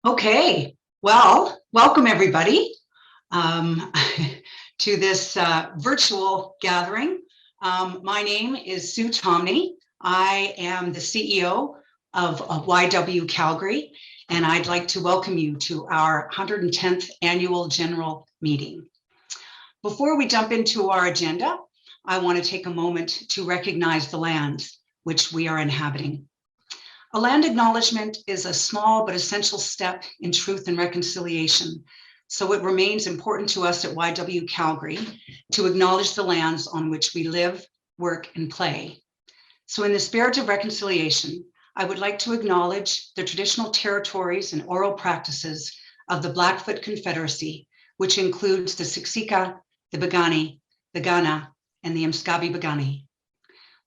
Okay, well, welcome everybody um, to this virtual gathering. My name is Sue Tomney. I am the CEO of YW Calgary, and I'd like to welcome you to our 110th Annual General Meeting. Before we jump into our agenda, I want to take a moment to recognize the lands which we are inhabiting. A land acknowledgement is a small but essential step in truth and reconciliation. So it remains important to us at YW Calgary to acknowledge the lands on which we live, work, and play. So in the spirit of reconciliation, I would like to acknowledge the traditional territories and oral practices of the Blackfoot Confederacy, which includes the Siksika, the Piikani, the Kainai, and the Msgabi-Piikani.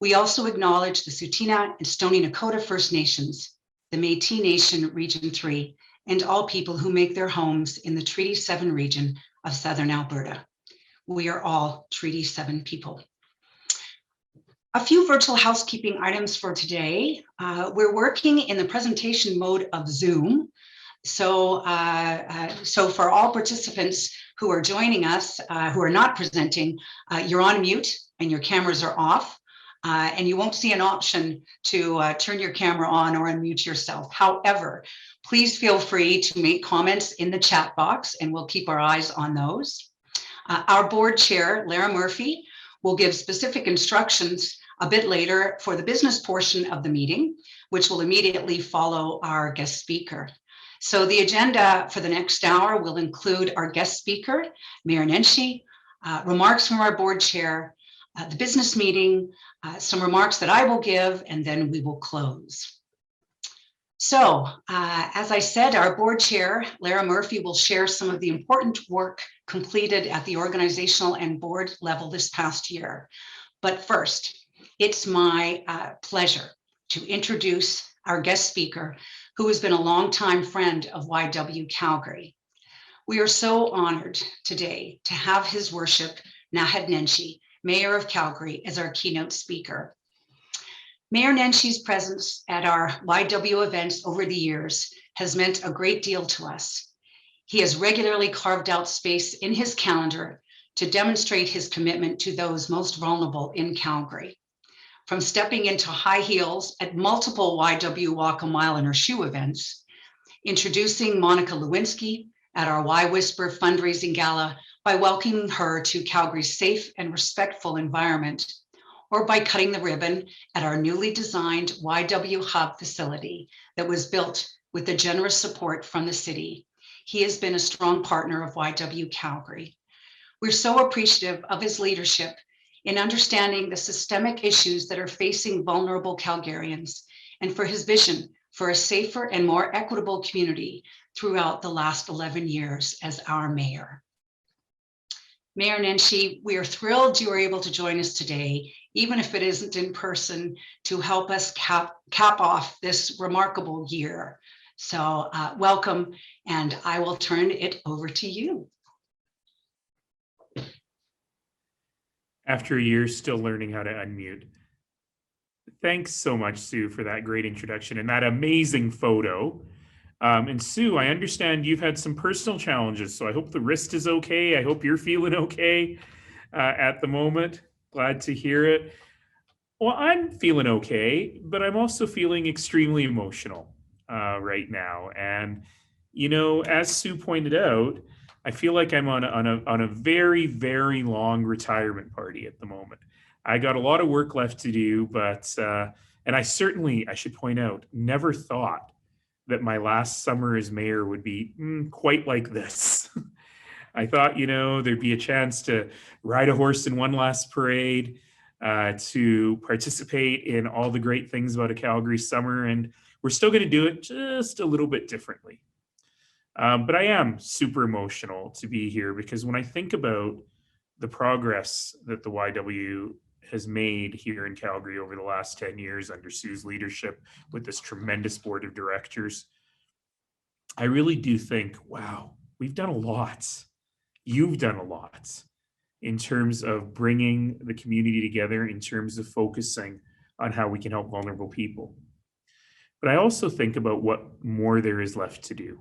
We also acknowledge the Tsuut'ina and Stoney Nakoda First Nations, the Métis Nation Region 3, and all people who make their homes in the Treaty 7 region of Southern Alberta. We are all Treaty 7 people. A few virtual housekeeping items for today. We're working in the presentation mode of Zoom. So for all participants who are joining us, who are not presenting, you're on mute and your cameras are off. And you won't see an option to turn your camera on or unmute yourself. However, please feel free to make comments in the chat box and we'll keep our eyes on those. Our board chair, Lara Murphy, will give specific instructions a bit later for the business portion of the meeting, which will immediately follow our guest speaker. So the agenda for the next hour will include our guest speaker, Mayor Nenshi, remarks from our board chair, the business meeting, some remarks that I will give, and then we will close. So, as I said, our board chair, Lara Murphy, will share some of the important work completed at the organizational and board level this past year. But first, it's my pleasure to introduce our guest speaker, who has been a longtime friend of YW Calgary. We are so honored today to have His Worship, Naheed Nenshi, Mayor of Calgary, as our keynote speaker. Mayor Nenshi's presence at our YW events over the years has meant a great deal to us. He has regularly carved out space in his calendar to demonstrate his commitment to those most vulnerable in Calgary. From stepping into high heels at multiple YW Walk a Mile in Her Shoe events, introducing Monica Lewinsky at our Y Whisper fundraising gala by welcoming her to Calgary's safe and respectful environment, or by cutting the ribbon at our newly designed YW Hub facility that was built with the generous support from the city. He has been a strong partner of YW Calgary. We're so appreciative of his leadership in understanding the systemic issues that are facing vulnerable Calgarians, and for his vision for a safer and more equitable community throughout the last 11 years as our mayor. Mayor Nenshi, we are thrilled you are able to join us today, even if it isn't in person, to help us cap off this remarkable year. So welcome, and I will turn it over to you. After a year, still learning how to unmute. Thanks so much, Sue, for that great introduction and that amazing photo. And Sue, I understand you've had some personal challenges, so I hope the wrist is okay. I hope you're feeling okay at the moment. Glad to hear it. Well, I'm feeling okay, but I'm also feeling extremely emotional right now. And, you know, as Sue pointed out, I feel like I'm on a very, very long retirement party at the moment. I got a lot of work left to do, but, and I should point out, never thought that my last summer as mayor would be quite like this. I thought, you know, there'd be a chance to ride a horse in one last parade, to participate in all the great things about a Calgary summer, and we're still going to do it just a little bit differently. But I am super emotional to be here because when I think about the progress that the YW has made here in Calgary over the last 10 years under Sue's leadership with this tremendous board of directors, I really do think, wow, we've done a lot. You've done a lot in terms of bringing the community together, in terms of focusing on how we can help vulnerable people. But I also think about what more there is left to do.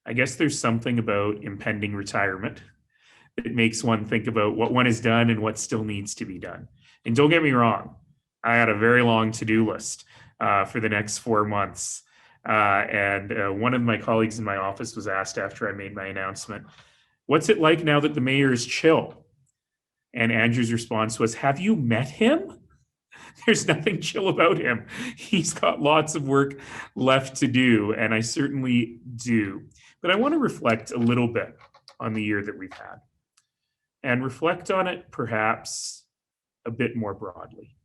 I guess there's something about impending retirement that makes one think about what one has done and what still needs to be done. And don't get me wrong, I had a very long to-do list for the next 4 months. And one of my colleagues in my office was asked after I made my announcement, what's it like now that the mayor is chill? And Andrew's response was, have you met him? There's nothing chill about him. He's got lots of work left to do, and I certainly do. But I want to reflect a little bit on the year that we've had and reflect on it perhaps a bit more broadly.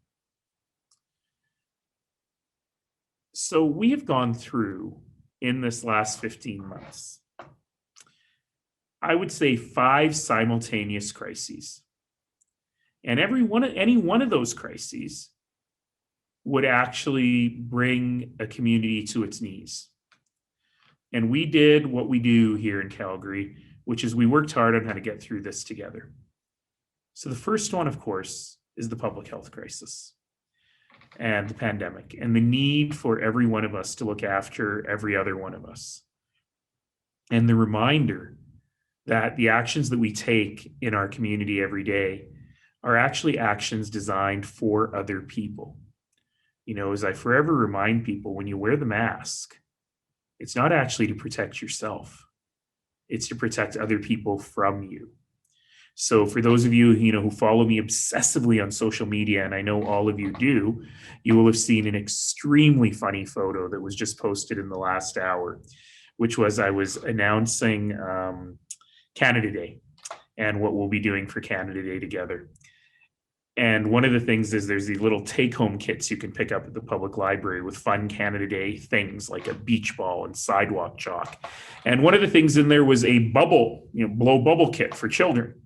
So we have gone through, in this last 15 months, I would say 5 simultaneous crises. And any one of those crises would actually bring a community to its knees. And we did what we do here in Calgary, which is we worked hard on how to get through this together. So the first one, of course, is the public health crisis and the pandemic and the need for every one of us to look after every other one of us. And the reminder that the actions that we take in our community every day are actually actions designed for other people. You know, as I forever remind people, when you wear the mask, it's not actually to protect yourself. It's to protect other people from you. So for those of you, who follow me obsessively on social media, and I know all of you do, you will have seen an extremely funny photo that was just posted in the last hour, which was I was announcing Canada Day and what we'll be doing for Canada Day together. And one of the things is there's these little take-home kits you can pick up at the public library with fun Canada Day things like a beach ball and sidewalk chalk. And one of the things in there was a bubble, blow bubble kit for children.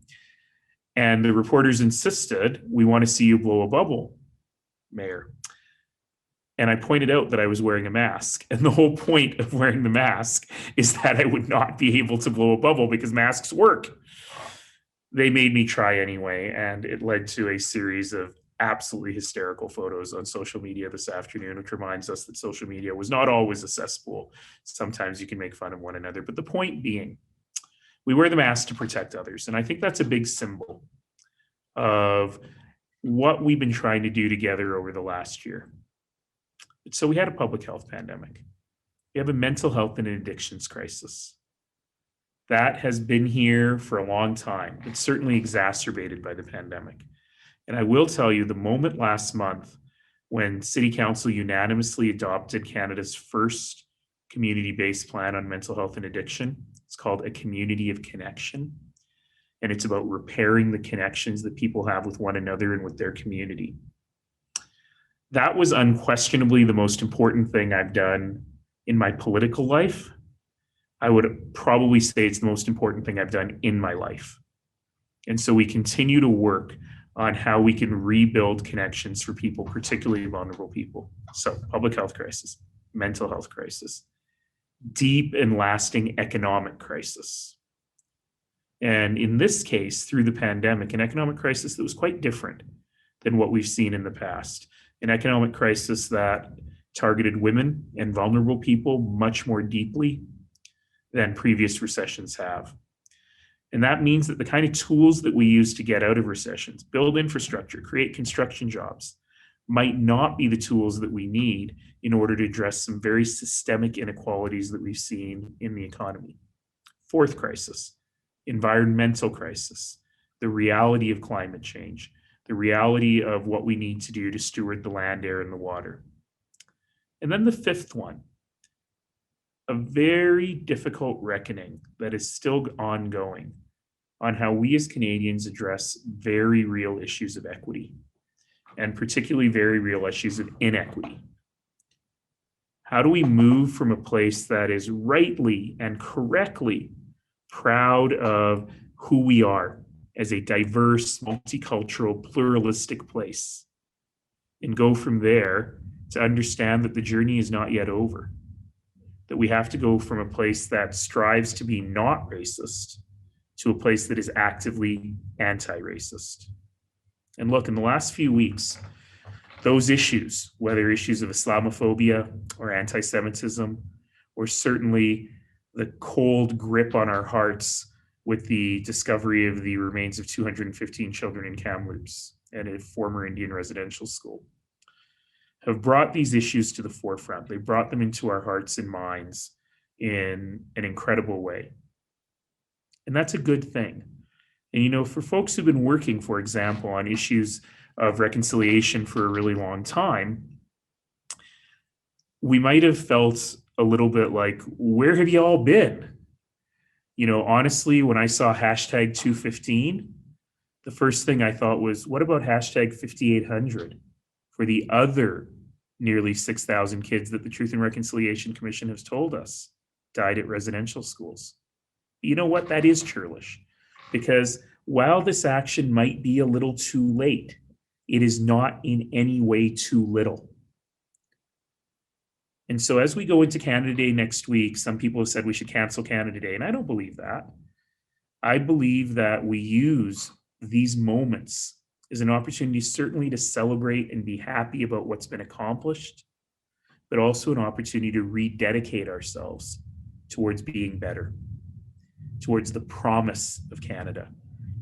And the reporters insisted, we want to see you blow a bubble, Mayor. And I pointed out that I was wearing a mask. And the whole point of wearing the mask is that I would not be able to blow a bubble because masks work. They made me try anyway, and it led to a series of absolutely hysterical photos on social media this afternoon, which reminds us that social media was not always a cesspool. Sometimes you can make fun of one another. But the point being, we wear the mask to protect others. And I think that's a big symbol of what we've been trying to do together over the last year. So we had a public health pandemic. We have a mental health and addictions crisis. That has been here for a long time. It's certainly exacerbated by the pandemic. And I will tell you, the moment last month when City Council unanimously adopted Canada's first community-based plan on mental health and addiction, it's called A Community of Connection. And it's about repairing the connections that people have with one another and with their community. That was unquestionably the most important thing I've done in my political life. I would probably say it's the most important thing I've done in my life. And so we continue to work on how we can rebuild connections for people, particularly vulnerable people. So public health crisis, mental health crisis, deep and lasting economic crisis. And in this case, through the pandemic, an economic crisis that was quite different than what we've seen in the past. An economic crisis that targeted women and vulnerable people much more deeply than previous recessions have. And that means that the kind of tools that we use to get out of recessions, build infrastructure, create construction jobs, might not be the tools that we need in order to address some very systemic inequalities that we've seen in the economy. Fourth crisis, environmental crisis, the reality of climate change, the reality of what we need to do to steward the land, air, and the water. And then the fifth one, a very difficult reckoning that is still ongoing on how we as Canadians address very real issues of equity, and particularly very real issues of inequity. How do we move from a place that is rightly and correctly proud of who we are as a diverse, multicultural, pluralistic place, and go from there to understand that the journey is not yet over? That we have to go from a place that strives to be not racist to a place that is actively anti-racist. And look, in the last few weeks, those issues, whether issues of Islamophobia or anti-Semitism, or certainly the cold grip on our hearts with the discovery of the remains of 215 children in Kamloops and a former Indian residential school, have brought these issues to the forefront. They brought them into our hearts and minds in an incredible way. And that's a good thing. And, you know, for folks who've been working, for example, on issues of reconciliation for a really long time, we might have felt a little bit like, where have you all been? You know, honestly, when I saw hashtag 215, the first thing I thought was, what about hashtag 5800 for the other nearly 6,000 kids that the Truth and Reconciliation Commission has told us died at residential schools? You know what? That is churlish, because while this action might be a little too late, it is not in any way too little. And so as we go into Canada Day next week, some people have said we should cancel Canada Day, and I don't believe that. I believe that we use these moments as an opportunity certainly to celebrate and be happy about what's been accomplished, but also an opportunity to rededicate ourselves towards being better, towards the promise of Canada,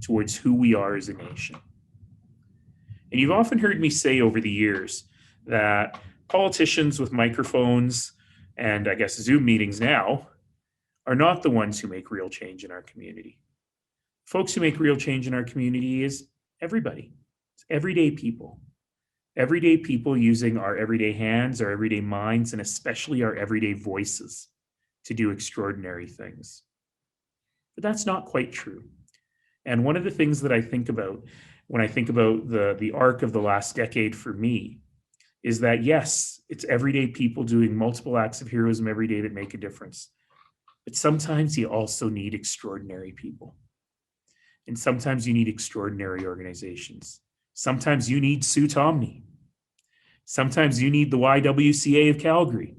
towards who we are as a nation. And you've often heard me say over the years that politicians with microphones and I guess Zoom meetings now are not the ones who make real change in our community. Folks who make real change in our community is everybody. It's everyday people using our everyday hands, our everyday minds, and especially our everyday voices to do extraordinary things. But that's not quite true. And one of the things that I think about when I think about the arc of the last decade for me is that, yes, it's everyday people doing multiple acts of heroism every day that make a difference. But sometimes you also need extraordinary people. And sometimes you need extraordinary organizations. Sometimes you need Sue Tomney. Sometimes you need the YWCA of Calgary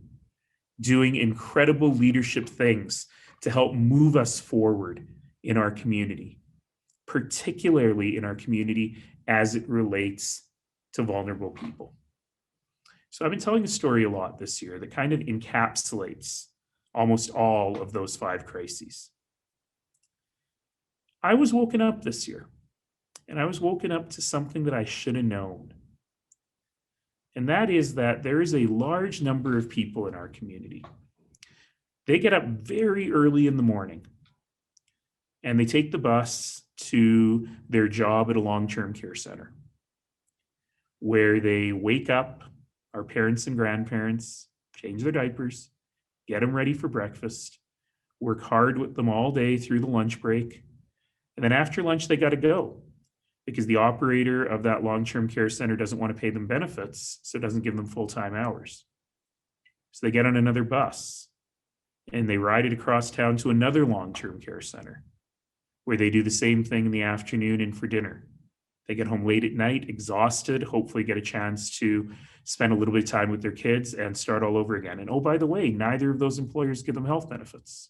doing incredible leadership things to help move us forward in our community, particularly in our community as it relates to vulnerable people. So I've been telling a story a lot this year that kind of encapsulates almost all of those 5 crises. I was woken up this year, and I was woken up to something that I should have known. And that is that there is a large number of people in our community. They get up very early in the morning and they take the bus to their job at a long-term care center, where they wake up our parents and grandparents, change their diapers, get them ready for breakfast, work hard with them all day through the lunch break. And then after lunch, they got to go because the operator of that long-term care center doesn't want to pay them benefits, so it doesn't give them full-time hours. So they get on another bus and they ride it across town to another long-term care center where they do the same thing in the afternoon and for dinner. They get home late at night, exhausted, hopefully get a chance to spend a little bit of time with their kids and start all over again. And oh, by the way, neither of those employers give them health benefits.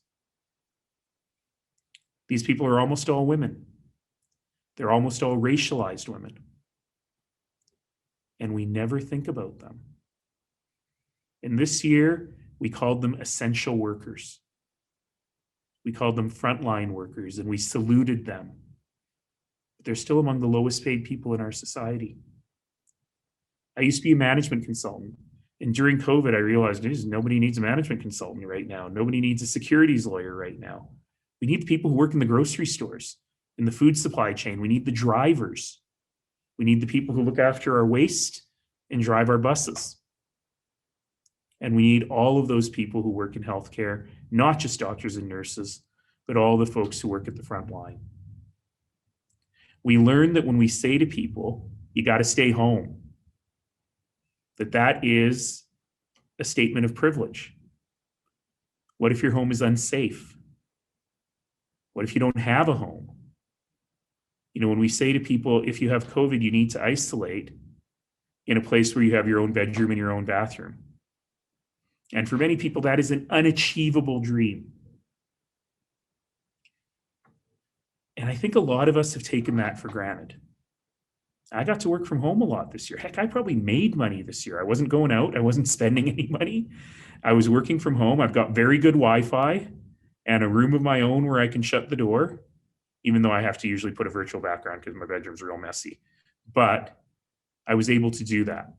These people are almost all women. They're almost all racialized women. And we never think about them. And this year, we called them essential workers. We called them frontline workers, and we saluted them. But they're still among the lowest paid people in our society. I used to be a management consultant. And during COVID, I realized nobody needs a management consultant right now. Nobody needs a securities lawyer right now. We need the people who work in the grocery stores, in the food supply chain. We need the drivers. We need the people who look after our waste and drive our buses. And we need all of those people who work in healthcare, not just doctors and nurses, but all the folks who work at the front line. We learn that when we say to people, you got to stay home, that is a statement of privilege. What if your home is unsafe? What if you don't have a home? You know, when we say to people, if you have COVID, you need to isolate in a place where you have your own bedroom and your own bathroom. And for many people, that is an unachievable dream. And I think a lot of us have taken that for granted. I got to work from home a lot this year. Heck, I probably made money this year. I wasn't going out. I wasn't spending any money. I was working from home. I've got very good Wi-Fi. and a room of my own where I can shut the door, even though I have to usually put a virtual background because my bedroom's real messy. But I was able to do that.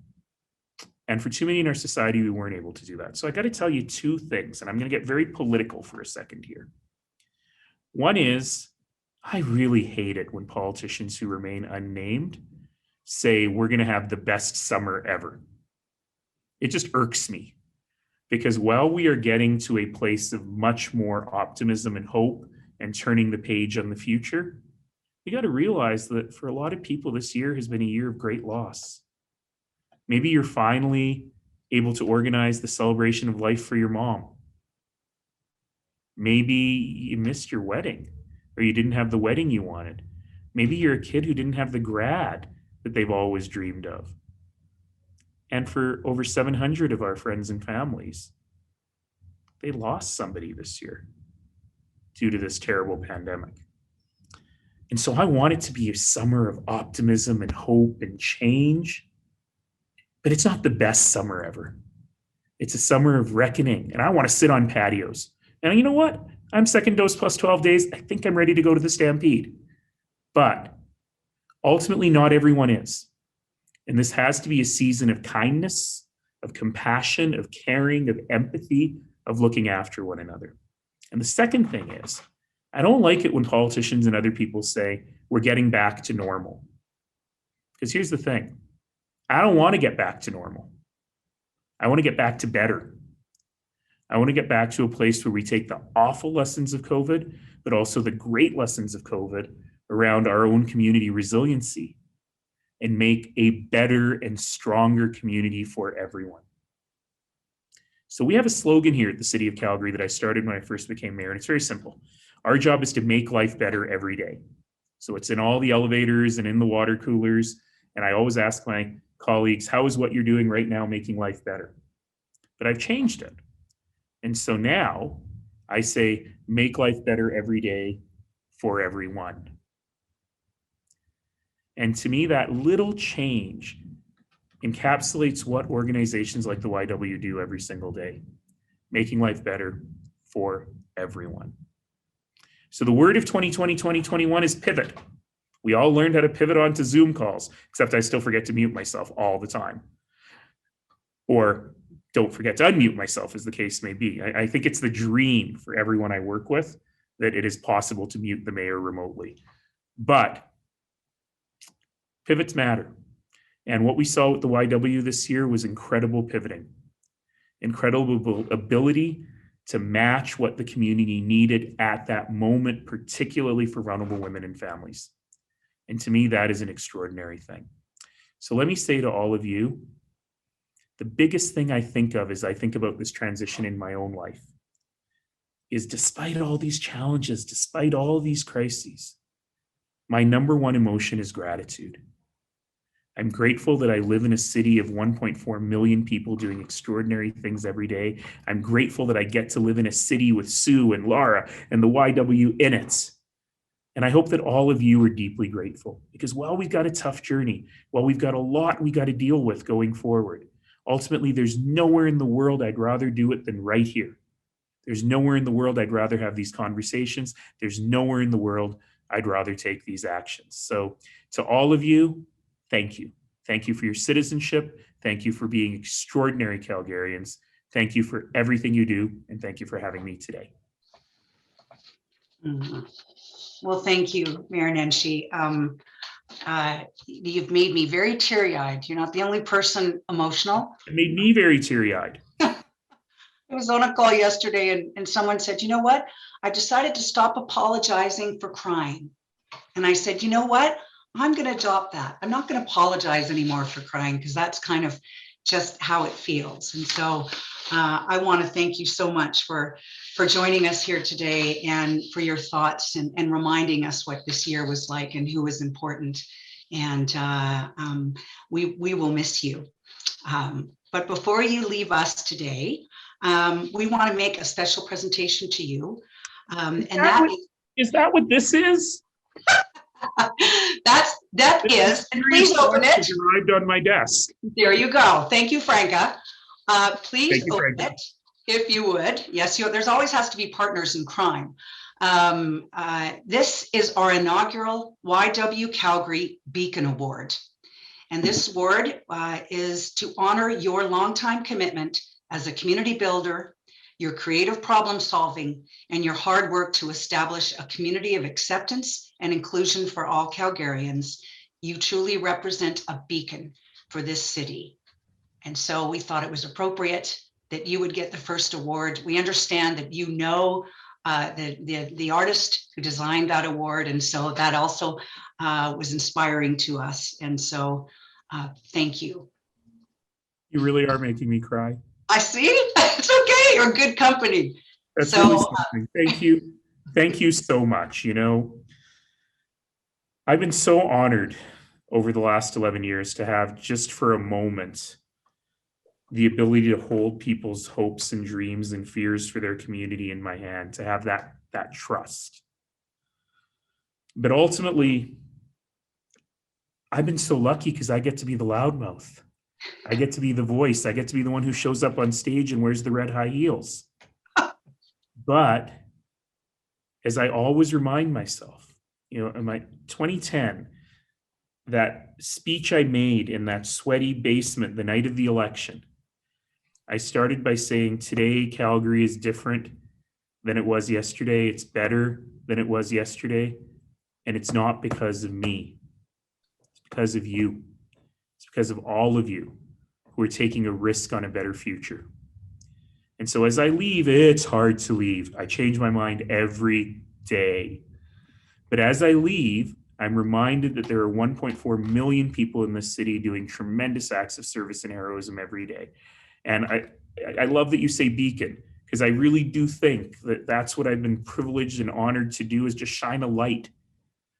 And for too many in our society, we weren't able to do that. So I got to tell you two things, and I'm going to get very political for a second here. One is, I really hate it when politicians who remain unnamed say we're going to have the best summer ever. It just irks me, because while we are getting to a place of much more optimism and hope and turning the page on the future, we got to realize that for a lot of people, this year has been a year of great loss. Maybe you're finally able to organize the celebration of life for your mom. Maybe you missed your wedding, or you didn't have the wedding you wanted. Maybe you're a kid who didn't have the grad that they've always dreamed of. And for over 700 of our friends and families, they lost somebody this year due to this terrible pandemic. And so I want it to be a summer of optimism and hope and change. But it's not the best summer ever. It's a summer of reckoning. And I want to sit on patios. And you know what? I'm second dose plus 12 days. I think I'm ready to go to the Stampede. But ultimately, not everyone is. And this has to be a season of kindness, of compassion, of caring, of empathy, of looking after one another. And the second thing is, I don't like it when politicians and other people say, we're getting back to normal. Because here's the thing. I don't want to get back to normal. I want to get back to better. I want to get back to a place where we take the awful lessons of COVID, but also the great lessons of COVID around our own community resiliency and make a better and stronger community for everyone. So we have a slogan here at the City of Calgary that I started when I first became mayor, and it's very simple. Our job is to make life better every day. So it's in all the elevators and in the water coolers, and I always ask my colleagues, how is what you're doing right now making life better? But I've changed it. And so now I say, make life better every day for everyone. And to me, that little change encapsulates what organizations like the YW do every single day, making life better for everyone. So the word of 2020-2021 is pivot. We all learned how to pivot onto Zoom calls, except I still forget to mute myself all the time. Or don't forget to unmute myself, as the case may be. I think it's the dream for everyone I work with that it is possible to mute the mayor remotely. But pivots matter. And what we saw with the YW this year was incredible pivoting, incredible ability to match what the community needed at that moment, particularly for vulnerable women and families. And to me, that is an extraordinary thing. So let me say to all of you, the biggest thing I think of as I think about this transition in my own life is, despite all these challenges, despite all these crises, my number one emotion is gratitude. I'm grateful that I live in a city of 1.4 million people doing extraordinary things every day. I'm grateful that I get to live in a city with Sue and Laura and the YW in it. And I hope that all of you are deeply grateful, because while we've got a tough journey, while we've got a lot we got to deal with going forward, ultimately there's nowhere in the world I'd rather do it than right here. There's nowhere in the world I'd rather have these conversations. There's nowhere in the world I'd rather take these actions. So to all of you, thank you. Thank you for your citizenship. Thank you for being extraordinary Calgarians. Thank you for everything you do, and thank you for having me today. Well, thank you, Mayor Nenshi. You've made me very teary-eyed. You're not the only person emotional. It made me very teary-eyed. I was on a call yesterday and someone said, you know what? I decided to stop apologizing for crying. And I said, you know what? I'm going to adopt that. I'm not going to apologize anymore for crying, because that's kind of just how it feels. And so I want to thank you so much for joining us here today, and for your thoughts and reminding us what this year was like and who was important. And we will miss you. But before you leave us today, we want to make a special presentation to you. Is that what this is? That is, and please open it. Arrived on my desk. There you go. Thank you, Franca. Please open it. If you would, yes, there's always has to be partners in crime. This is our inaugural YW Calgary Beacon Award. And this award is to honor your longtime commitment as a community builder, your creative problem solving, and your hard work to establish a community of acceptance and inclusion for all Calgarians. You truly represent a beacon for this city. And so we thought it was appropriate that you would get the first award. We understand that you know the artist who designed that award, and so that also was inspiring to us. And so thank you. You really are making me cry. I see. It's okay. You're good company. That's So, really something. Thank you. Thank you so much. You know, I've been so honored over the last 11 years to have, just for a moment, the ability to hold people's hopes and dreams and fears for their community in my hand, to have that trust. But ultimately, I've been so lucky because I get to be the loudmouth. I get to be the voice. I get to be the one who shows up on stage and wears the red high heels. But as I always remind myself, you know, in my 2010, that speech I made in that sweaty basement the night of the election, I started by saying, today, Calgary is different than it was yesterday. It's better than it was yesterday. And it's not because of me. It's because of you. It's because of all of you who are taking a risk on a better future. And so as I leave, it's hard to leave. I change my mind every day. But as I leave, I'm reminded that there are 1.4 million people in this city doing tremendous acts of service and heroism every day. And I love that you say beacon, because I really do think that that's what I've been privileged and honored to do, is just shine a light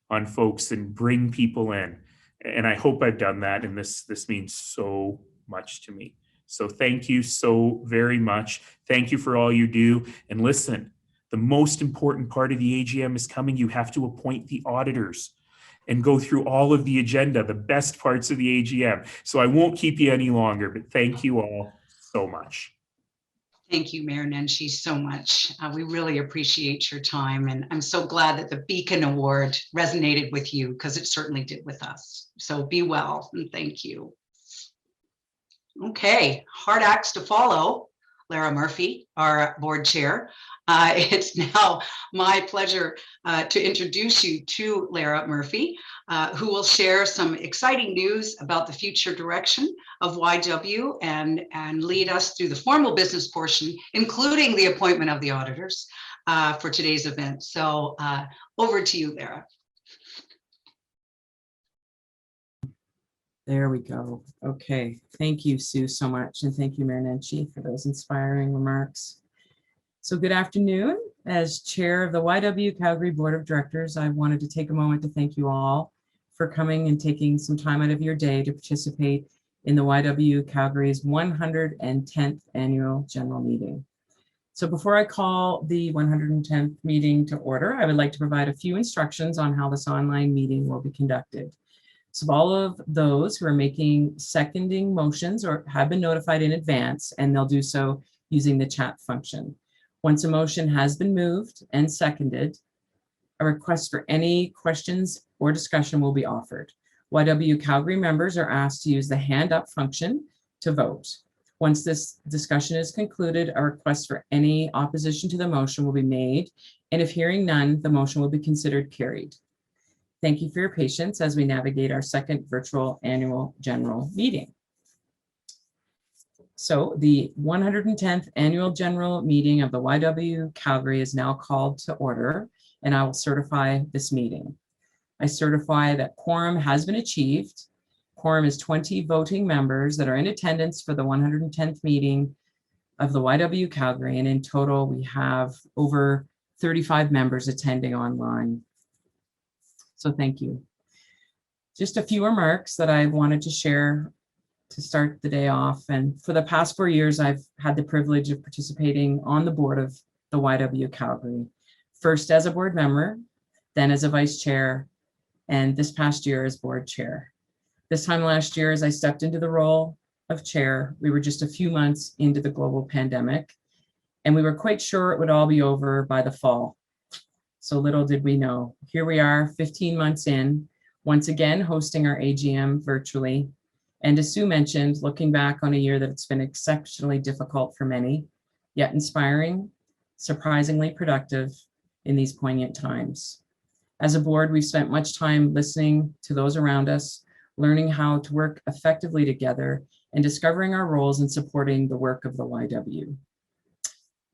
on folks and bring people in. And I hope I've done that. And this means so much to me. So thank you so very much. Thank you for all you do. And listen, the most important part of the AGM is coming. You have to appoint the auditors and go through all of the agenda, the best parts of the AGM. So I won't keep you any longer, but thank you all so much. Thank you, Mayor Nenshi, so much. We really appreciate your time. And I'm so glad that the Beacon Award resonated with you, because it certainly did with us. So be well, and thank you. Okay, hard acts to follow. Lara Murphy, our board chair. It's now my pleasure to introduce you to Lara Murphy, who will share some exciting news about the future direction of YW and lead us through the formal business portion, including the appointment of the auditors for today's event. So over to you, Lara. There we go. Okay. Thank you, Sue, so much. And thank you, Mayor Nenshi, for those inspiring remarks. So good afternoon. As chair of the YW Calgary Board of Directors, I wanted to take a moment to thank you all for coming and taking some time out of your day to participate in the YW Calgary's 110th Annual General Meeting. So before I call the 110th meeting to order, I would like to provide a few instructions on how this online meeting will be conducted. So all of those who are seconding motions or have been notified in advance, and they'll do so using the chat function. Once a motion has been moved and seconded, a request for any questions or discussion will be offered. YW Calgary members are asked to use the hand up function to vote. Once this discussion is concluded, a request for any opposition to the motion will be made, and if hearing none, the motion will be considered carried. Thank you for your patience as we navigate our second virtual annual general meeting. So the 110th annual general meeting of the YW Calgary is now called to order, and I will certify this meeting. I certify that quorum has been achieved. Quorum is 20 voting members that are in attendance for the 110th meeting of the YW Calgary, and in total we have over 35 members attending online. So thank you. Just a few remarks that I wanted to share to start the day off. And for the past 4 years, I've had the privilege of participating on the board of the YW Calgary, first as a board member, then as a vice chair, and this past year as board chair. This time last year, as I stepped into the role of chair, we were just a few months into the global pandemic, and we were quite sure it would all be over by the fall. So little did we know. Here we are 15 months in, once again hosting our AGM virtually. And as Sue mentioned, looking back on a year that's been exceptionally difficult for many, yet inspiring, surprisingly productive in these poignant times. As a board, we've spent much time listening to those around us, learning how to work effectively together, and discovering our roles in supporting the work of the YW.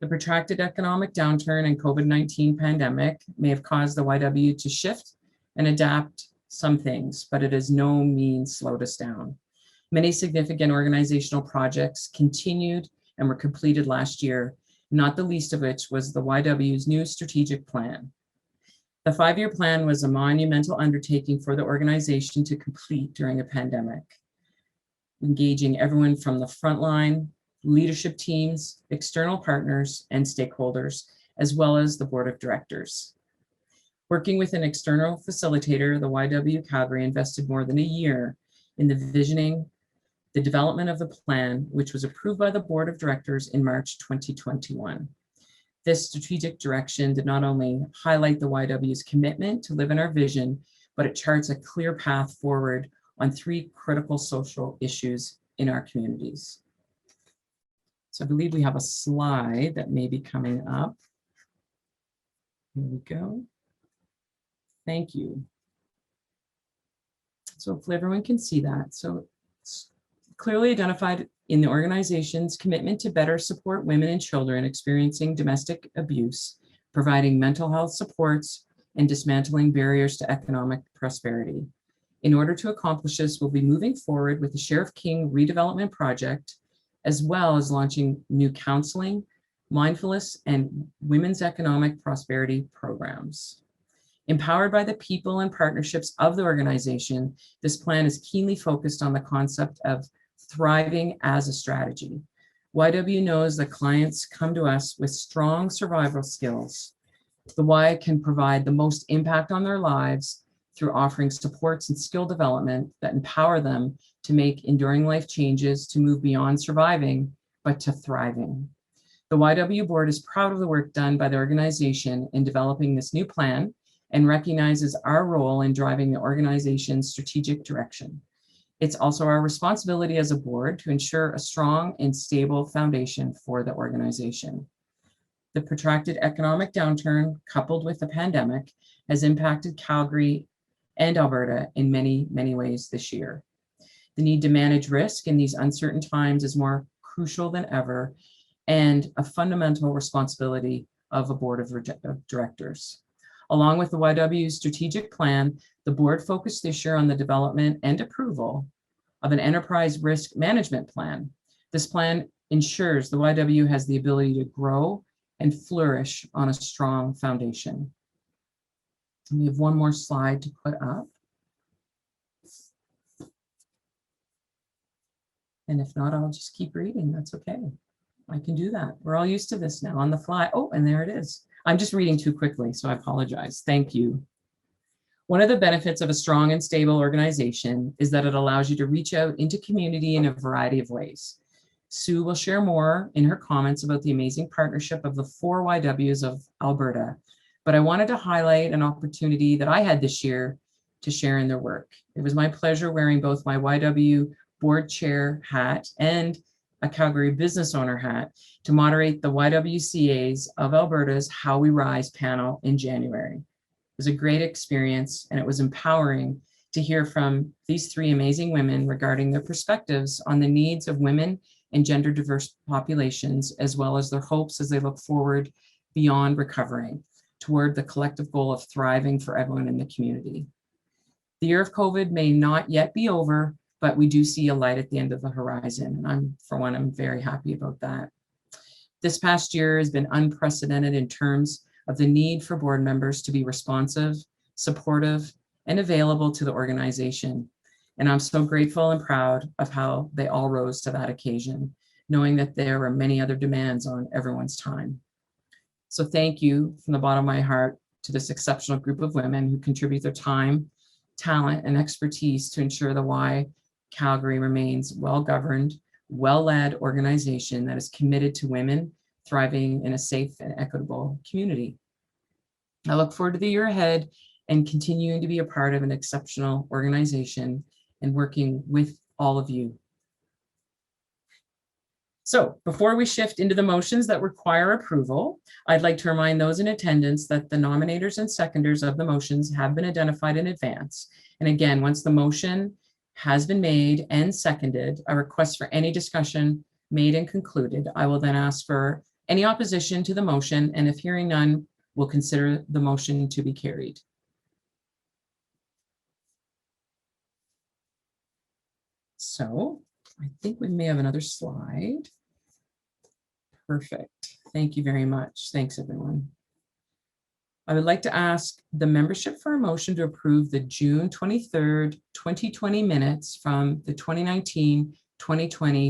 The protracted economic downturn and COVID-19 pandemic may have caused the YW to shift and adapt some things, but it has no means slowed us down. Many significant organizational projects continued and were completed last year, not the least of which was the YW's new strategic plan. The 5-year plan was a monumental undertaking for the organization to complete during a pandemic, engaging everyone from the frontline, leadership teams, external partners, and stakeholders, as well as the board of directors. Working with an external facilitator, the YW Calgary invested more than a year in the visioning, the development of the plan, which was approved by the board of directors in March 2021. This strategic direction did not only highlight the YW's commitment to live in our vision, but it charts a clear path forward on 3 critical social issues in our communities. So I believe we have a slide that may be coming up. Here we go. Thank you. So hopefully everyone can see that. So it's clearly identified in the organization's commitment to better support women and children experiencing domestic abuse, providing mental health supports, and dismantling barriers to economic prosperity. In order to accomplish this, we'll be moving forward with the Sheriff King redevelopment project, as well as launching new counseling, mindfulness, and women's economic prosperity programs. Empowered by the people and partnerships of the organization, this plan is keenly focused on the concept of thriving as a strategy. YW knows that clients come to us with strong survival skills. The Y can provide the most impact on their lives through offering supports and skill development that empower them to make enduring life changes to move beyond surviving, but to thriving. The YW board is proud of the work done by the organization in developing this new plan and recognizes our role in driving the organization's strategic direction. It's also our responsibility as a board to ensure a strong and stable foundation for the organization. The protracted economic downturn, coupled with the pandemic, has impacted Calgary and Alberta in many, many ways this year. The need to manage risk in these uncertain times is more crucial than ever and a fundamental responsibility of a board of directors. Along with the YW's strategic plan, the board focused this year on the development and approval of an enterprise risk management plan. This plan ensures the YW has the ability to grow and flourish on a strong foundation. We have one more slide to put up. And if not, I'll just keep reading. That's okay. I can do that. We're all used to this now on the fly. Oh, and there it is. I'm just reading too quickly, so I apologize. Thank you. One of the benefits of a strong and stable organization is that it allows you to reach out into community in a variety of ways. Sue will share more in her comments about the amazing partnership of the 4 YWs of Alberta, but I wanted to highlight an opportunity that I had this year to share in their work. It was my pleasure wearing both my YW board chair hat and a Calgary business owner hat to moderate the YWCA's of Alberta's How We Rise panel in January. It was a great experience, and it was empowering to hear from these 3 amazing women regarding their perspectives on the needs of women and gender diverse populations, as well as their hopes as they look forward beyond recovering toward the collective goal of thriving for everyone in the community. The year of COVID may not yet be over, but we do see a light at the end of the horizon. And I'm very happy about that. This past year has been unprecedented in terms of the need for board members to be responsive, supportive, and available to the organization. And I'm so grateful and proud of how they all rose to that occasion, knowing that there were many other demands on everyone's time. So thank you from the bottom of my heart to this exceptional group of women who contribute their time, talent, and expertise to ensure the Y Calgary remains well-governed, well-led organization that is committed to women, thriving in a safe and equitable community. I look forward to the year ahead and continuing to be a part of an exceptional organization and working with all of you. So before we shift into the motions that require approval, I'd like to remind those in attendance that the nominators and seconders of the motions have been identified in advance. And again, once the motion has been made and seconded, a request for any discussion made and concluded, I will then ask for any opposition to the motion, and if hearing none, we'll consider the motion to be carried. So I think we may have another slide. Perfect. Thank you very much. Thanks, everyone. I would like to ask the membership for a motion to approve the June 23rd, 2020 minutes from the 2019-2020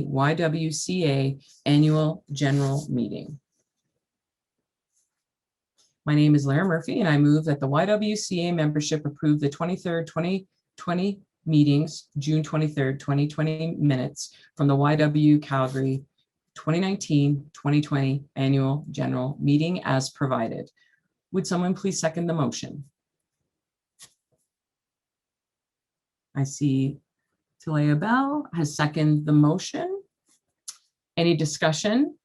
YWCA Annual General Meeting. My name is Lara Murphy, and I move that the YWCA membership approve the 23rd, 2020 meetings, June 23rd, 2020 minutes from the YW Calgary 2019-2020 Annual General Meeting as provided. Would someone please second the motion? I see Talia Bell has seconded the motion. Any discussion?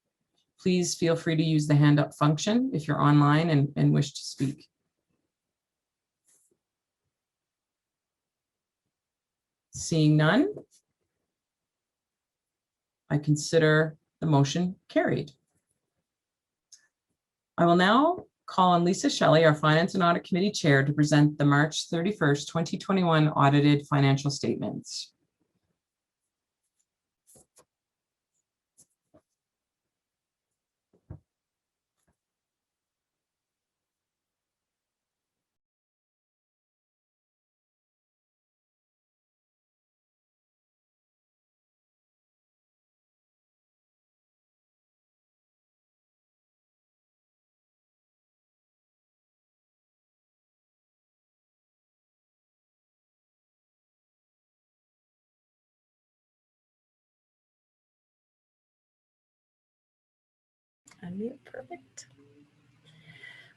Please feel free to use the hand up function if you're online and wish to speak. Seeing none, I consider the motion carried. I will now call on Lisa Shelley, our Finance and Audit Committee Chair, to present the March 31st, 2021 audited financial statements. Unmute, perfect.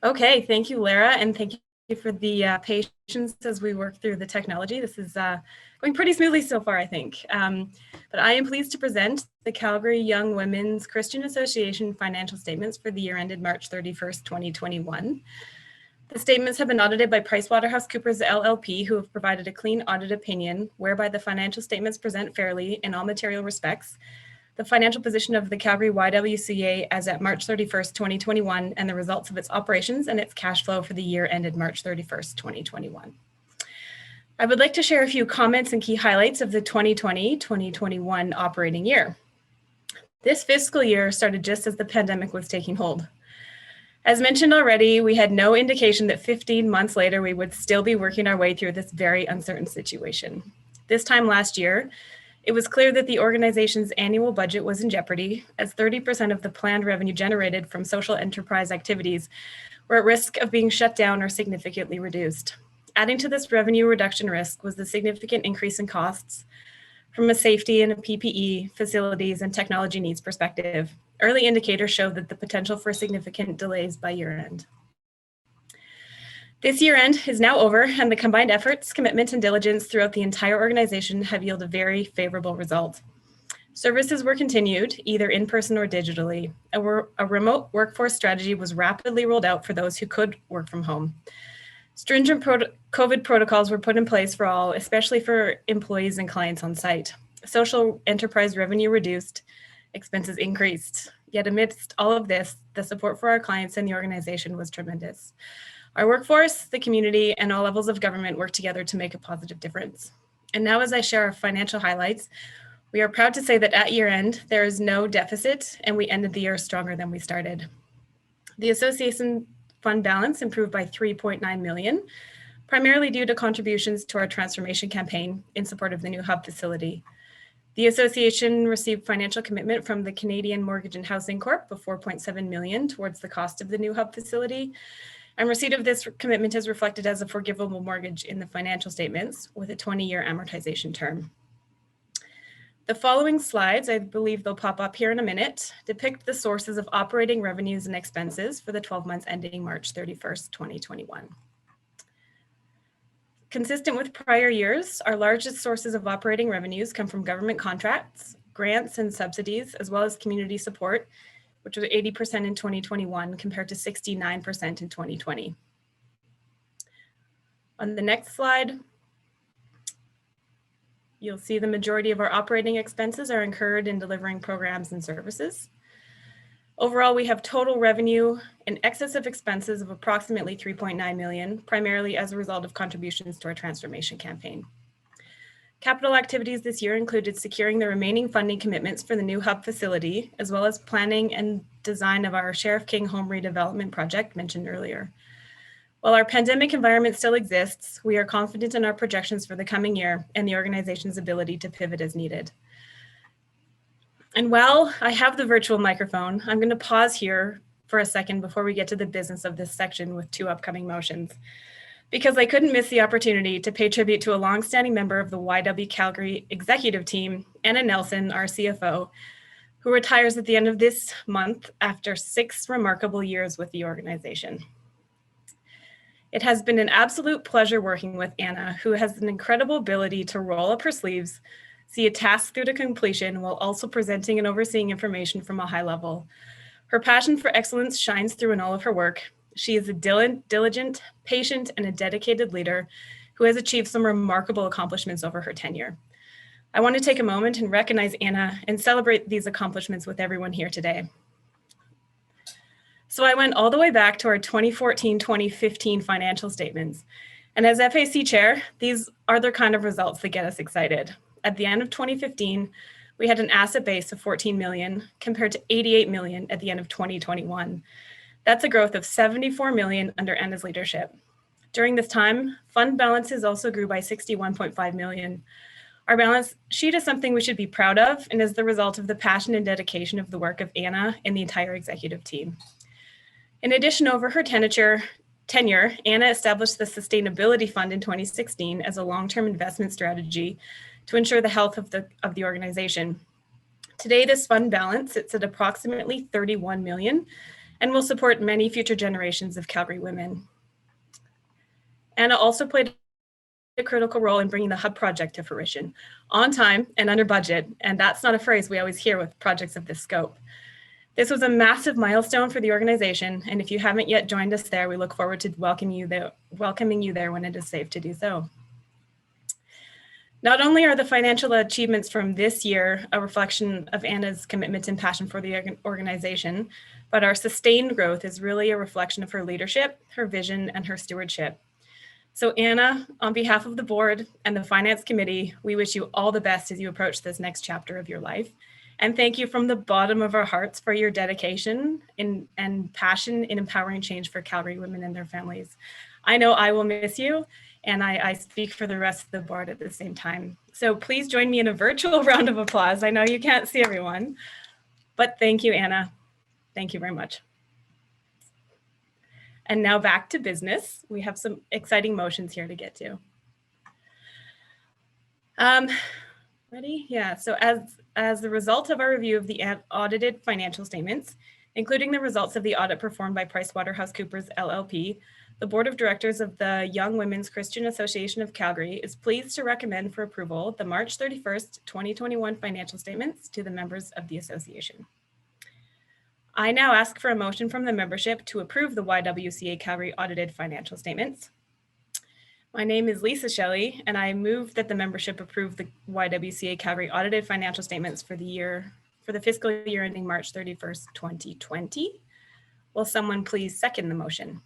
Okay, thank you, Lara, and thank you for the patience as we work through the technology. This is going pretty smoothly so far, I think. But I am pleased to present the Calgary Young Women's Christian Association financial statements for the year ended March 31st, 2021. The statements have been audited by PricewaterhouseCoopers LLP, who have provided a clean audit opinion whereby the financial statements present fairly in all material respects the financial position of the Calgary YWCA as at March 31st, 2021, and the results of its operations and its cash flow for the year ended March 31st, 2021. I would like to share a few comments and key highlights of the 2020-2021 operating year. This fiscal year started just as the pandemic was taking hold. As mentioned already, we had no indication that 15 months later we would still be working our way through this very uncertain situation. This time last year, it was clear that the organization's annual budget was in jeopardy, as 30% of the planned revenue generated from social enterprise activities were at risk of being shut down or significantly reduced. Adding to this revenue reduction risk was the significant increase in costs from a safety and a PPE, facilities, and technology needs perspective. Early indicators showed that the potential for significant delays by year end. This year end is now over, and the combined efforts, commitment, and diligence throughout the entire organization have yielded a very favorable result. Services were continued, either in person or digitally. A remote workforce strategy was rapidly rolled out for those who could work from home. Stringent COVID protocols were put in place for all, especially for employees and clients on site. Social enterprise revenue reduced, expenses increased. Yet amidst all of this, the support for our clients and the organization was tremendous. Our workforce, the community, and all levels of government work together to make a positive difference. And now, as I share our financial highlights, we are proud to say that at year end, there is no deficit, and we ended the year stronger than we started. The association fund balance improved by 3.9 million, primarily due to contributions to our transformation campaign in support of the new hub facility. The association received financial commitment from the Canadian Mortgage and Housing Corp of 4.7 million towards the cost of the new hub facility. And receipt of this commitment is reflected as a forgivable mortgage in the financial statements with a 20-year amortization term. The following slides, I believe they'll pop up here in a minute, depict the sources of operating revenues and expenses for the 12 months ending March 31st, 2021. Consistent with prior years, our largest sources of operating revenues come from government contracts, grants and subsidies, as well as community support, which was 80% in 2021 compared to 69% in 2020. On the next slide, you'll see the majority of our operating expenses are incurred in delivering programs and services. Overall, we have total revenue in excess of expenses of approximately 3.9 million, primarily as a result of contributions to our transformation campaign. Capital activities this year included securing the remaining funding commitments for the new hub facility, as well as planning and design of our Sheriff King home redevelopment project mentioned earlier. While our pandemic environment still exists, we are confident in our projections for the coming year and the organization's ability to pivot as needed. And while I have the virtual microphone, I'm going to pause here for a second before we get to the business of this section with 2 upcoming motions, because I couldn't miss the opportunity to pay tribute to a longstanding member of the YW Calgary executive team, Anna Nelson, our CFO, who retires at the end of this month after 6 remarkable years with the organization. It has been an absolute pleasure working with Anna, who has an incredible ability to roll up her sleeves, see a task through to completion while also presenting and overseeing information from a high level. Her passion for excellence shines through in all of her work. She is a diligent, patient, and a dedicated leader who has achieved some remarkable accomplishments over her tenure. I want to take a moment and recognize Anna and celebrate these accomplishments with everyone here today. So I went all the way back to our 2014-2015 financial statements. And as FAC chair, these are the kind of results that get us excited. At the end of 2015, we had an asset base of 14 million compared to 88 million at the end of 2021. That's a growth of 74 million under Anna's leadership. During this time, fund balances also grew by 61.5 million. Our balance sheet is something we should be proud of and is the result of the passion and dedication of the work of Anna and the entire executive team. In addition, over her tenure, Anna established the Sustainability Fund in 2016 as a long-term investment strategy to ensure the health of the organization. Today, this fund balance sits at approximately 31 million and will support many future generations of Calgary women. Anna also played a critical role in bringing the hub project to fruition on time and under budget, and that's not a phrase we always hear with projects of this scope. This was a massive milestone for the organization, and if you haven't yet joined us there, we look forward to welcoming you there when it is safe to do so. Not only are the financial achievements from this year a reflection of Anna's commitment and passion for the organization, but our sustained growth is really a reflection of her leadership, her vision, and her stewardship. So Anna, on behalf of the board and the finance committee, we wish you all the best as you approach this next chapter of your life. And thank you from the bottom of our hearts for your dedication and passion in empowering change for Calgary women and their families. I know I will miss you, and I speak for the rest of the board at the same time. So please join me in a virtual round of applause. I know you can't see everyone, but thank you, Anna. Thank you very much. And now back to business. We have some exciting motions here to get to. Ready? Yeah, so as the result of our review of the audited financial statements, including the results of the audit performed by PricewaterhouseCoopers LLP, the Board of Directors of the Young Women's Christian Association of Calgary is pleased to recommend for approval the March 31st, 2021 financial statements to the members of the association. I now ask for a motion from the membership to approve the YWCA Calgary audited financial statements. My name is Lisa Shelley, and I move that the membership approve the YWCA Calgary audited financial statements for the fiscal year ending March 31st, 2020. Will someone please second the motion?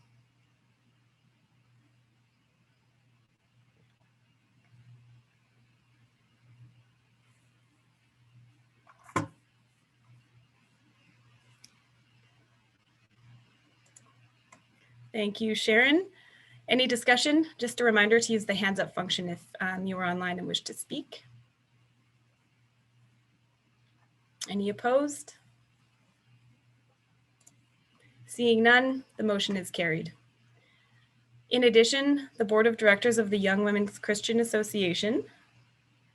Thank you, Sharon. Any discussion? Just a reminder to use the hands up function if you are online and wish to speak. Any opposed? Seeing none, the motion is carried. In addition, the Board of Directors of the Young Women's Christian Association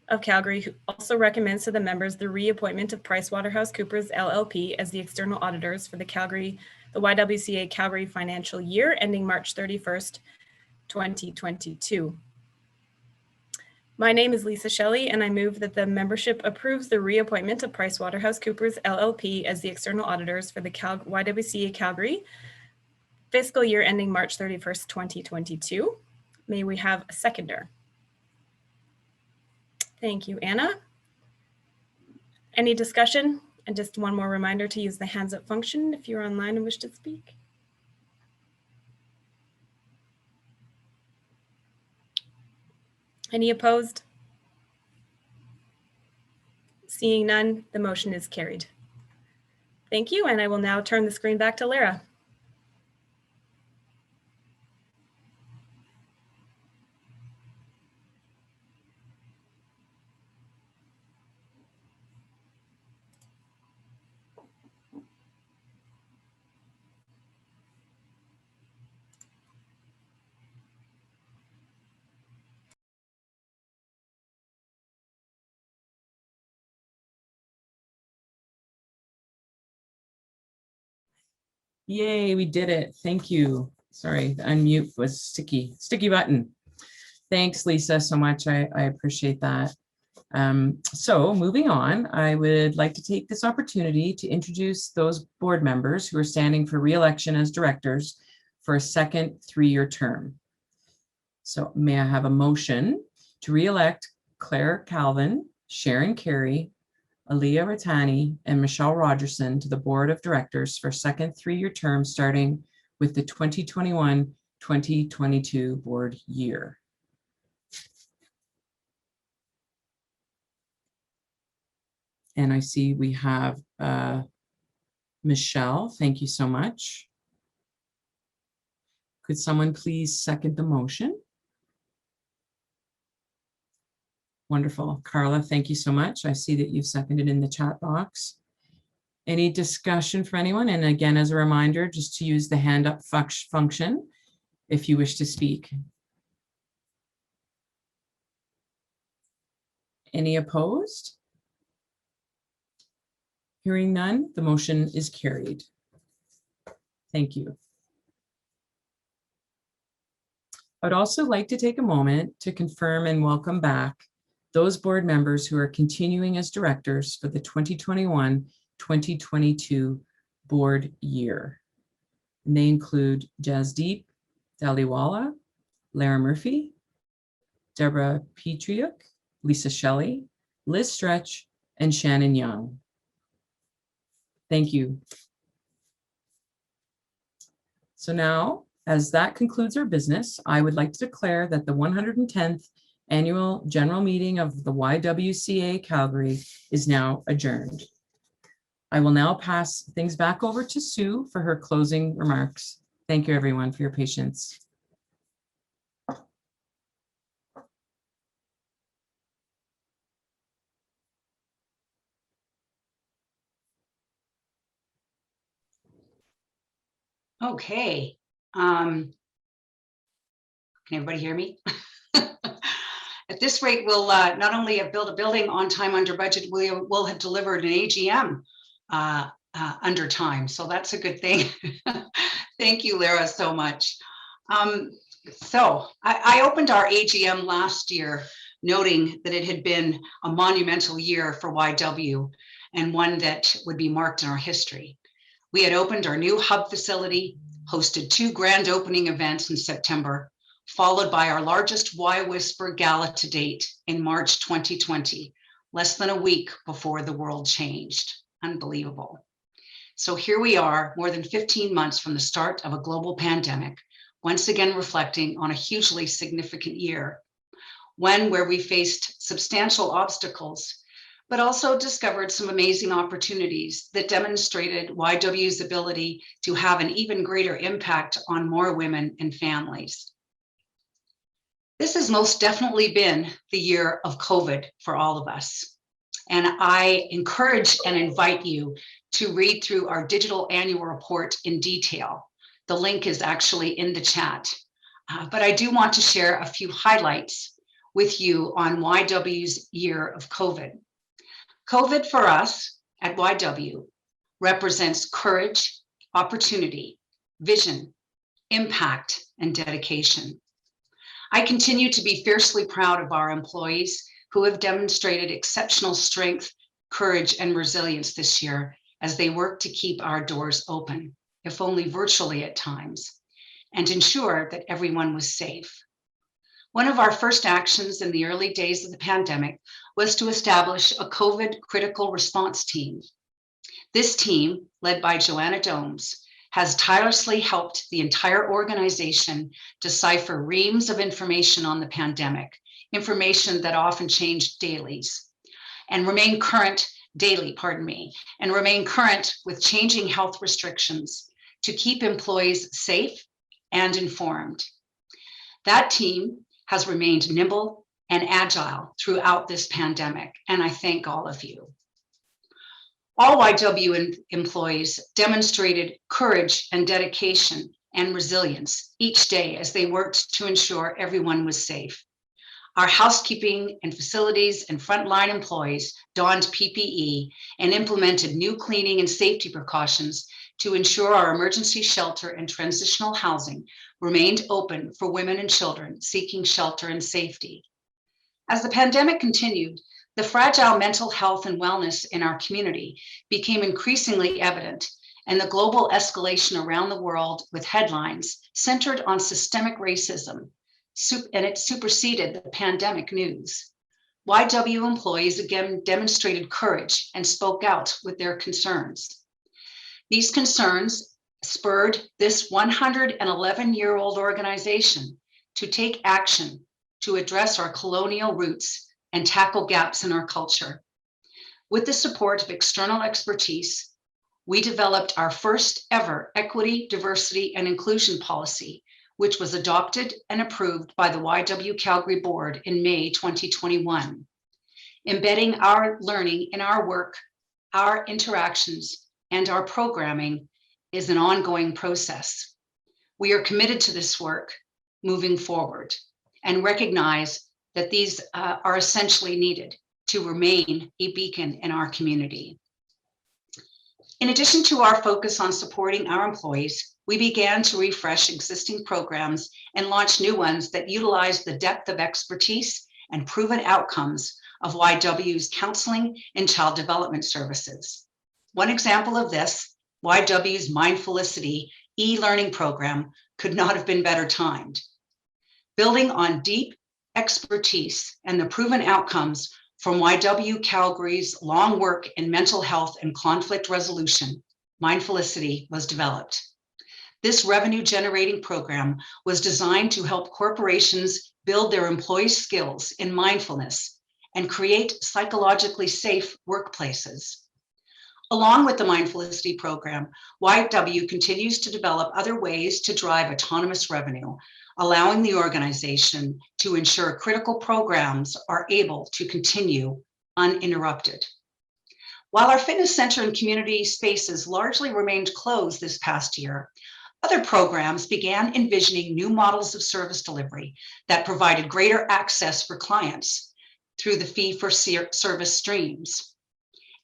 of Calgary also recommends to the members the reappointment of PricewaterhouseCoopers LLP as the external auditors for the YWCA Calgary financial year ending March 31st, 2022. My name is Lisa Shelley, and I move that the membership approves the reappointment of PricewaterhouseCoopers LLP as the external auditors for the YWCA Calgary fiscal year ending March 31st, 2022. May we have a seconder? Thank you, Anna. Any discussion? And just one more reminder to use the hands up function if you're online and wish to speak. Any opposed? Seeing none, the motion is carried. Thank you, and I will now turn the screen back to Lara. Yay, we did it. Thank you. Sorry, the unmute was sticky button. Thanks, Lisa, so much. I appreciate that. So moving on, I would like to take this opportunity to introduce those board members who are standing for re-election as directors for a second 3-year term. So may I have a motion to re-elect Claire Calvin, Sharon Carey, Aaliyah Ratani, and Michelle Rogerson to the Board of Directors for a second 3-year term starting with the 2021-2022 board year. And I see we have Michelle. Thank you so much. Could someone please second the motion? Wonderful. Carla, thank you so much. I see that you've seconded in the chat box. Any discussion for anyone? And again, as a reminder, just to use the hand up function if you wish to speak. Any opposed? Hearing none, the motion is carried. Thank you. I'd also like to take a moment to confirm and welcome back those board members who are continuing as directors for the 2021-2022 board year. And they include Jasdeep Daliwala, Lara Murphy, Deborah Petriuk, Lisa Shelley, Liz Stretch, and Shannon Young. Thank you. So now, as that concludes our business, I would like to declare that the 110th Annual General Meeting of the YWCA Calgary is now adjourned. I will now pass things back over to Sue for her closing remarks. Thank you, everyone, for your patience. Okay. Can everybody hear me? At this rate, we'll not only have built a building on time under budget, we will have delivered an AGM under time. So that's a good thing. Thank you, Lara, so much. So I opened our AGM last year, noting that it had been a monumental year for YW and one that would be marked in our history. We had opened our new hub facility, hosted 2 grand opening events in September, followed by our largest Y Whisper Gala to date in March 2020, less than a week before the world changed. Unbelievable. So here we are, more than 15 months from the start of a global pandemic, once again reflecting on a hugely significant year, one where we faced substantial obstacles, but also discovered some amazing opportunities that demonstrated YW's ability to have an even greater impact on more women and families. This has most definitely been the year of COVID for all of us. And I encourage and invite you to read through our digital annual report in detail. The link is actually in the chat. But I do want to share a few highlights with you on YW's year of COVID. COVID for us at YW represents courage, opportunity, vision, impact, and dedication. I continue to be fiercely proud of our employees who have demonstrated exceptional strength, courage, and resilience this year as they work to keep our doors open, if only virtually at times, and ensure that everyone was safe. One of our first actions in the early days of the pandemic was to establish a COVID critical response team. This team, led by Joanna Domes, has tirelessly helped the entire organization decipher reams of information on the pandemic, information that often changed daily, and remain current with changing health restrictions to keep employees safe and informed. That team has remained nimble and agile throughout this pandemic, and I thank all of you. All YW employees demonstrated courage and dedication and resilience each day as they worked to ensure everyone was safe. Our housekeeping and facilities and frontline employees donned PPE and implemented new cleaning and safety precautions to ensure our emergency shelter and transitional housing remained open for women and children seeking shelter and safety. As the pandemic continued, the fragile mental health and wellness in our community became increasingly evident, and the global escalation around the world with headlines centered on systemic racism, and it superseded the pandemic news. YW employees again demonstrated courage and spoke out with their concerns. These concerns spurred this 111-year-old organization to take action to address our colonial roots and tackle gaps in our culture. With the support of external expertise, we developed our first ever equity, diversity, and inclusion policy, which was adopted and approved by the YW Calgary Board in May 2021. Embedding our learning in our work, our interactions, and our programming is an ongoing process. We are committed to this work moving forward and recognize that these are essentially needed to remain a beacon in our community. In addition to our focus on supporting our employees, we began to refresh existing programs and launch new ones that utilize the depth of expertise and proven outcomes of YW's counseling and child development services. One example of this, YW's Mindfulicity e-learning program, could not have been better timed. Building on deep expertise and the proven outcomes from YW Calgary's long work in mental health and conflict resolution, Mindfulicity was developed. This revenue-generating program was designed to help corporations build their employee skills in mindfulness and create psychologically safe workplaces. Along with the Mindfulicity program, YW continues to develop other ways to drive autonomous revenue, allowing the organization to ensure critical programs are able to continue uninterrupted. While our fitness center and community spaces largely remained closed this past year, other programs began envisioning new models of service delivery that provided greater access for clients through the fee-for-service streams.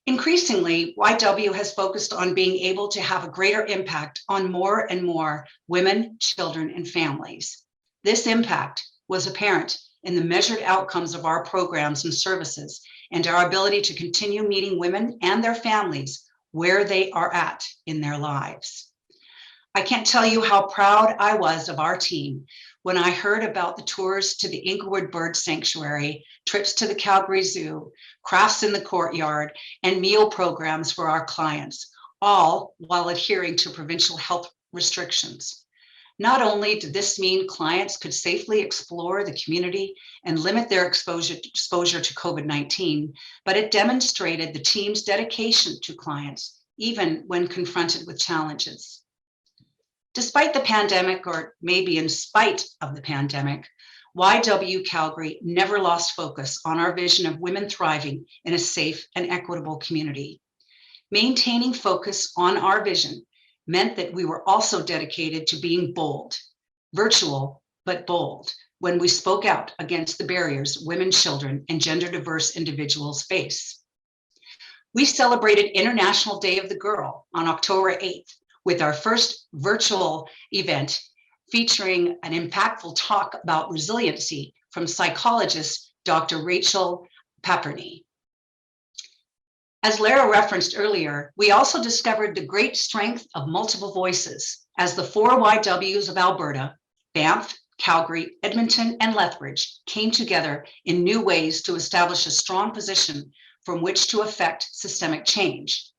Increasingly, YW has focused on being able to have a greater impact on more and more women, children, and families. This impact was apparent in the measured outcomes of our programs and services and our ability to continue meeting women and their families where they are at in their lives. I can't tell you how proud I was of our team when I heard about the tours to the Inglewood Bird Sanctuary, trips to the Calgary Zoo, crafts in the courtyard, and meal programs for our clients, all while adhering to provincial health restrictions. Not only did this mean clients could safely explore the community and limit their exposure to COVID-19, but it demonstrated the team's dedication to clients, even when confronted with challenges. Despite the pandemic, or maybe in spite of the pandemic, YW Calgary never lost focus on our vision of women thriving in a safe and equitable community. Maintaining focus on our vision meant that we were also dedicated to being bold, virtual, but bold, when we spoke out against the barriers women, children, and gender diverse individuals face. We celebrated International Day of the Girl on October 8th with our first virtual event featuring an impactful talk about resiliency from psychologist Dr. Rachel Papperny. As Lara referenced earlier, we also discovered the great strength of multiple voices as the 4 YWs of Alberta, Banff, Calgary, Edmonton, and Lethbridge came together in new ways to establish a strong position from which to affect systemic change.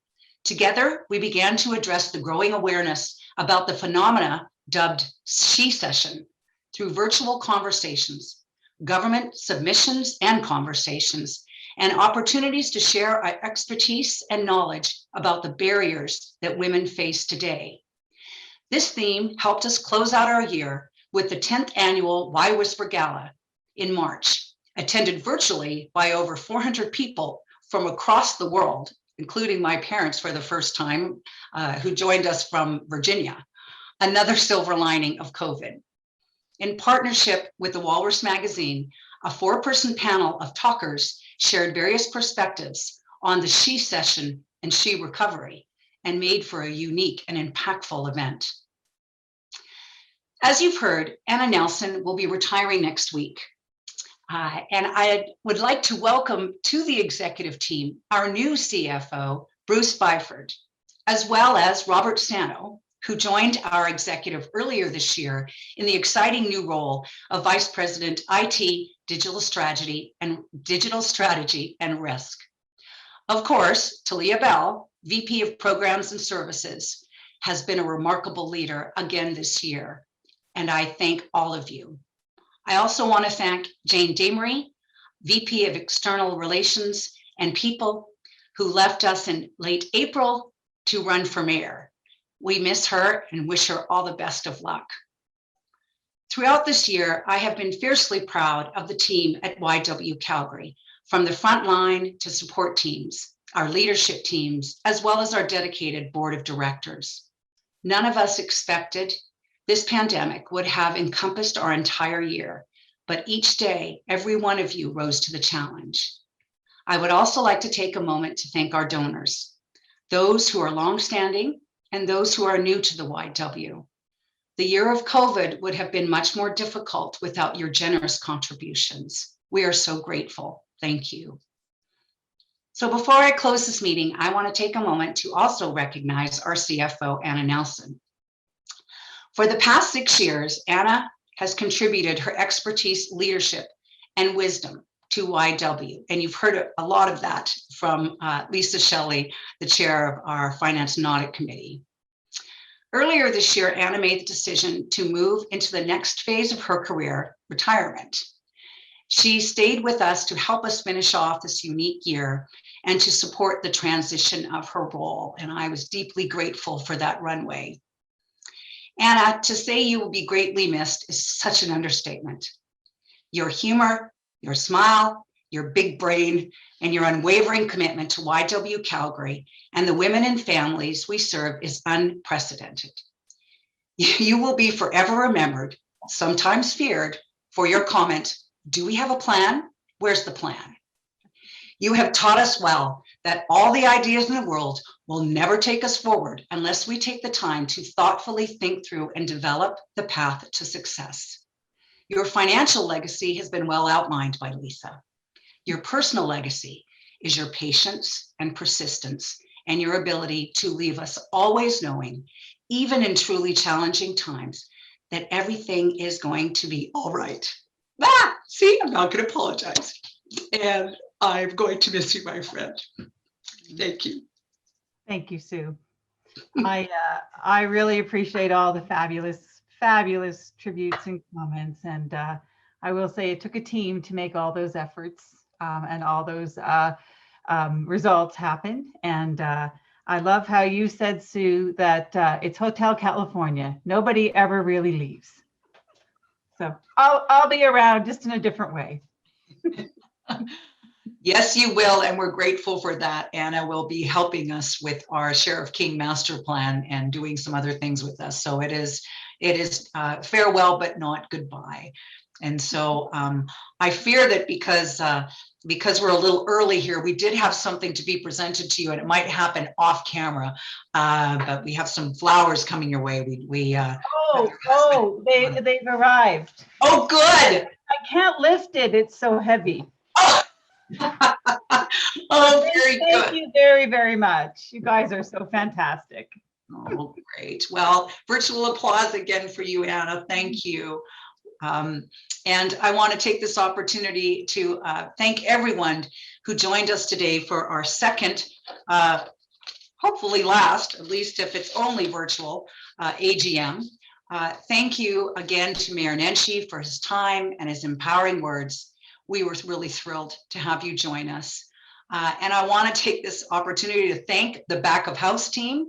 Together, we began to address the growing awareness about the phenomena dubbed She Session through virtual conversations, government submissions and conversations, and opportunities to share our expertise and knowledge about the barriers that women face today. This theme helped us close out our year with the 10th annual Why Whisper Gala in March, attended virtually by over 400 people from across the world, including my parents for the first time, who joined us from Virginia, another silver lining of COVID. In partnership with the Walrus magazine, a 4-person panel of talkers shared various perspectives on the She Session and She Recovery, and made for a unique and impactful event. As you've heard, Anna Nelson will be retiring next week. And I would like to welcome to the executive team our new CFO, Bruce Byford, as well as Robert Sano, who joined our executive earlier this year in the exciting new role of Vice President IT, Digital Strategy and Risk. Of course, Talia Bell, VP of Programs and Services, has been a remarkable leader again this year, and I thank all of you. I also want to thank Jane Damery, VP of External Relations and People, who left us in late April to run for mayor. We miss her and wish her all the best of luck. Throughout this year, I have been fiercely proud of the team at YW Calgary, from the front line to support teams, our leadership teams, as well as our dedicated board of directors. None of us expected this pandemic would have encompassed our entire year, but each day, every one of you rose to the challenge. I would also like to take a moment to thank our donors, those who are longstanding and those who are new to the YW. The year of COVID would have been much more difficult without your generous contributions. We are so grateful. Thank you. So before I close this meeting, I want to take a moment to also recognize our CFO, Anna Nelson. For the past 6 years, Anna has contributed her expertise, leadership, and wisdom to YW. And you've heard a lot of that from Lisa Shelley, the chair of our Finance and Audit Committee. Earlier this year, Anna made the decision to move into the next phase of her career, retirement. She stayed with us to help us finish off this unique year and to support the transition of her role. And I was deeply grateful for that runway. Anna, to say you will be greatly missed is such an understatement. Your humor, your smile, your big brain, and your unwavering commitment to YW Calgary and the women and families we serve is unprecedented. You will be forever remembered, sometimes feared, for your comment, "Do we have a plan? Where's the plan?" You have taught us well that all the ideas in the world will never take us forward unless we take the time to thoughtfully think through and develop the path to success. Your financial legacy has been well outlined by Lisa. Your personal legacy is your patience and persistence and your ability to leave us always knowing, even in truly challenging times, that everything is going to be all right. See, I'm not going to apologize. And I'm going to miss you, my friend. Thank you. Thank you, Sue. I really appreciate all the fabulous tributes and comments. And I will say it took a team to make all those efforts and all those results happen. And I love how you said, Sue, that it's Hotel California. Nobody ever really leaves. So I'll be around just in a different way. Yes, you will, and we're grateful for that. Anna will be helping us with our Sheriff King master plan and doing some other things with us. So it is, It is farewell, but not goodbye. And so I fear that because we're a little early here, we did have something to be presented to you, and it might happen off camera. But we have some flowers coming your way. They've arrived. Oh, good. I can't lift it. It's so heavy. Oh, oh, very good. Thank you very, very much. You guys are so fantastic. Oh, great. Well, virtual applause again for you, Anna. Thank you. And I want to take this opportunity to thank everyone who joined us today for our second, hopefully last, at least if it's only virtual, AGM. Thank you again to Mayor Nenshi for his time and his empowering words. We were really thrilled to have you join us. And I want to take this opportunity to thank the back of house team.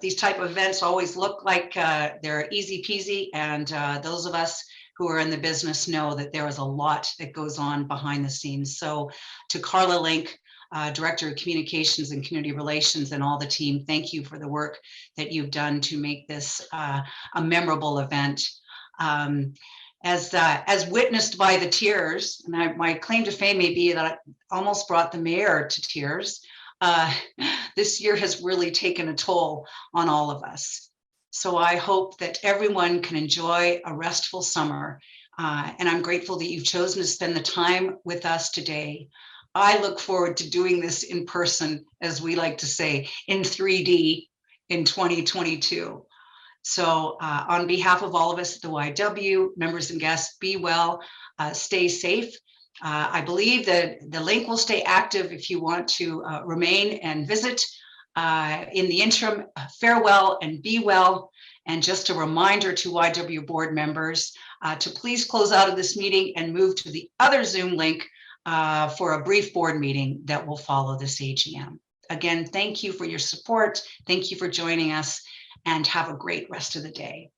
These type of events always look like they're easy peasy, and those of us who are in the business know that there is a lot that goes on behind the scenes. So to Carla Link, Director of Communications and Community Relations, and all the team, thank you for the work that you've done to make this a memorable event. As witnessed by the tears, and my claim to fame may be that I almost brought the mayor to tears. This year has really taken a toll on all of us. So I hope that everyone can enjoy a restful summer. And I'm grateful that you've chosen to spend the time with us today. I look forward to doing this in person, as we like to say, in 3D in 2022. So on behalf of all of us at the YW, members and guests, be well, stay safe. I believe that the link will stay active if you want to remain and visit. In the interim, farewell and be well. And just a reminder to YW board members to please close out of this meeting and move to the other Zoom link for a brief board meeting that will follow this AGM. Again, thank you for your support. Thank you for joining us, and have a great rest of the day.